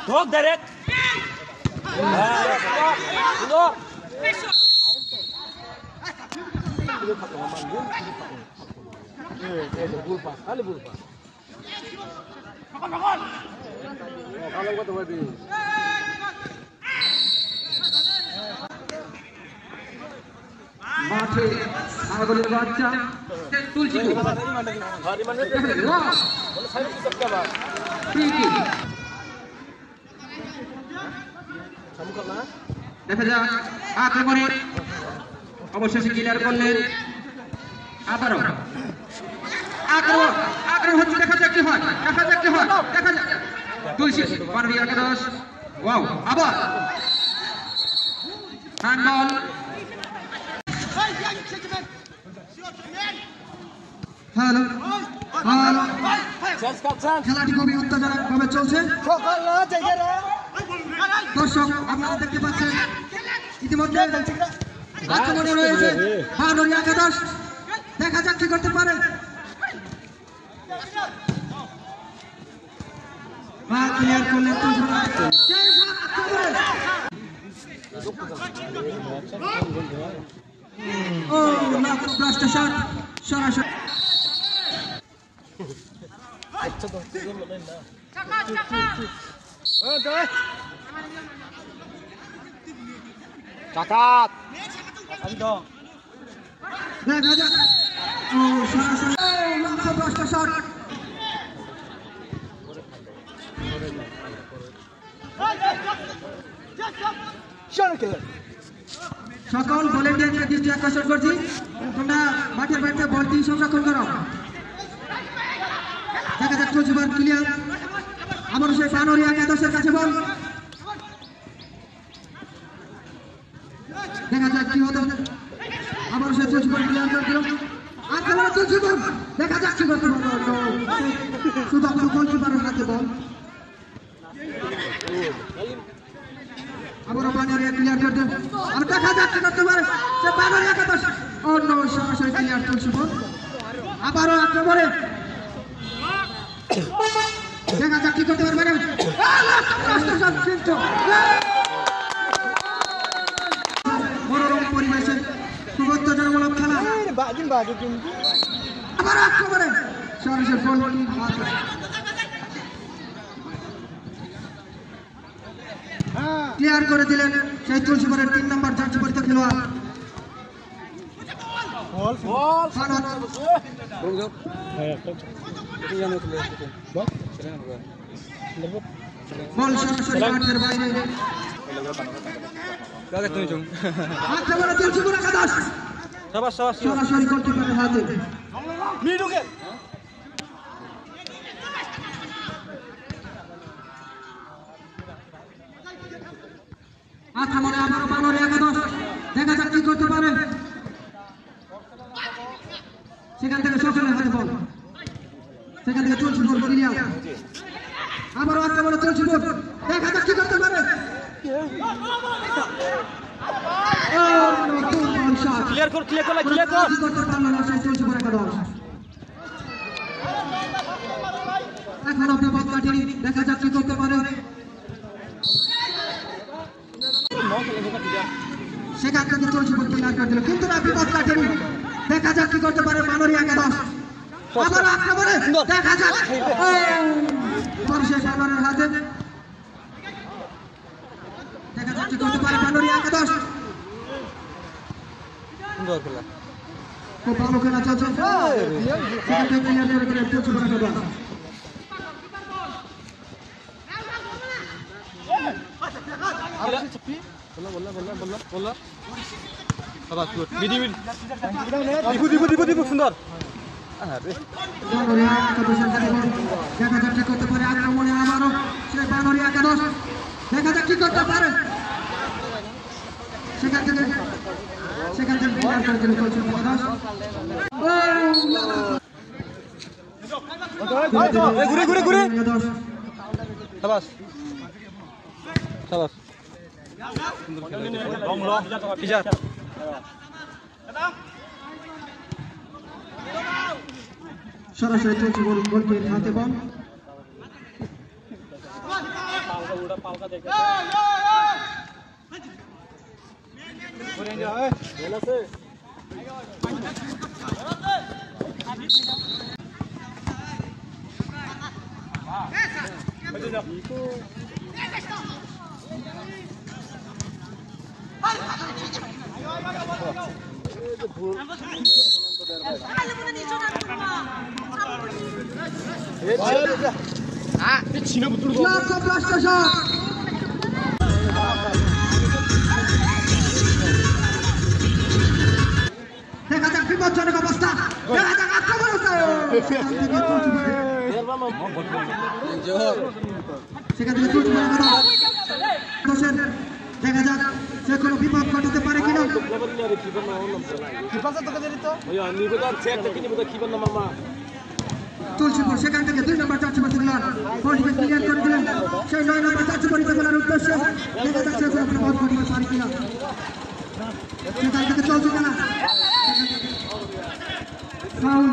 Thốt direct. Đó. মাঠে আগলের বাচ্চা তুলছি দেখা যাক আক্রমণে অবশেষে ক্লিয়ার করলেন আবারও আক্রমণ হচ্ছে দেখা যাক কি হয় দেখা যাক তুলছি মানবী একাদশ ওয়াও আবার হ্যান্ডবল হ্যালো খেলাটি খুবই উত্তেজনকভাবে চলছে দর্শক আপনারা দেখতে পাচ্ছেন ইতিমধ্যে আক্রমণে রয়েছে বানরিয়া একাদশ দেখা যাক কি করতে পারে ক্লিয়ার করলেন ও ব্লাস্ট শট সরাসরি Cacat. দেখা যাক ও সরাসরি ব্লাস্ট শট সকল ভলেন্টিয়ারকে দৃষ্টি আকর্ষণ করছি তোমরা মাঠের বাইরে বলটি সংরক্ষণ করো দেখা যাক চলছে বল ক্লিয়ার আবার সেই বানরিয়া একাদশের কাছে বল দেখা যাক কি হতো আবার সে চলছে বল ক্লিয়ার করে দিল আক্রমণে চলছে বল দেখা যাক কি করতে পারলো শুধু গোলকিপারের হাতে বল আবার বানরিয়া ক্লিয়ার করতে আর দেখা যাক কি করতে পারে সে বানরিয়া একাদশ অন্য সরাসরি ক্লিয়ার চলছে বল আবারও আক্রমণে দেখা যাক কি করতে পারবে মনোরম পরিবেশে খুব উত্তেজনামূলক খেলা আবার আক্রমণে সরাসরি ক্লিয়ার করে দিলেন সেই তুলসীপুরের 3 নম্বর জার্সি পরিত খেলোয়াড় বল সরাসরি মাঠের বাইরে আক্রমণে তুলসীপুর একাদশ সরাসরি গোলকিপারের হাতে আক্রমণে আবারও বানরিয়া একাদশ দেখা যাক কি করতে পারে সেখান থেকে সকলের হাতে বল সেখান থেকে তুলসীপুর ক্লিয়ার আবারও আক্রমণে তুলসীপুর দেখা যাক কি করতে পারে Clear kor. এখন আপনি বল কাটেনি দেখা যাক কি করতে পারে সেখান থেকে তুলসীপুর ক্লিয়ার করে দিল কিন্তু না বিপদ কাটেনি দেখা যাক কি করতে পারে বানরিয়া একাদশ আবার আক্রমণে দেখা যাক পরিশেষ আবারের হাতে দেখা যাক কি করতে পারে বানরিয়া একাদশ সুন্দর খেলা খুব ভালো খেলা চলছে সেখান থেকে ক্লিয়ার করে দিলেন তুলসীপুর একাদশ बोला আবার গুড বিধি সুন্দর বানরিয়া একাদশের হাতে বল দেখা যাক কি করতে পারে আক্রমণে আবারও সেই বানরিয়া একাদশ দেখা যাক কি করতে পারে সেখান থেকে ক্লিয়ার করে দিলেন তুলসীপুর একাদশ ঘুরে ঘুরে ঘুরে 10 সাবাস সাবাস কিশোর সরাসরি চলছে গোলকির হাতে বল দেখা যাক বিপজ্জনক অবস্থা দেখা যাক আক্রমণ সেখান থেকে চলছে দেখা যাক সে কোনো বিপদ ঘটাতে পারে কিনা তুলসীপুর সেখান থেকে 2 নম্বর চার্জ করতে দিলেন ক্লিয়ার করে দিলেন সেই 9 নম্বর চার্জ পরিতে বলার উদ্দেশ্যে দেখা যাক সে কোনো বিপদ ঘটাতে পারে কিনা সেখান থেকে চলছে খেলা ফাউল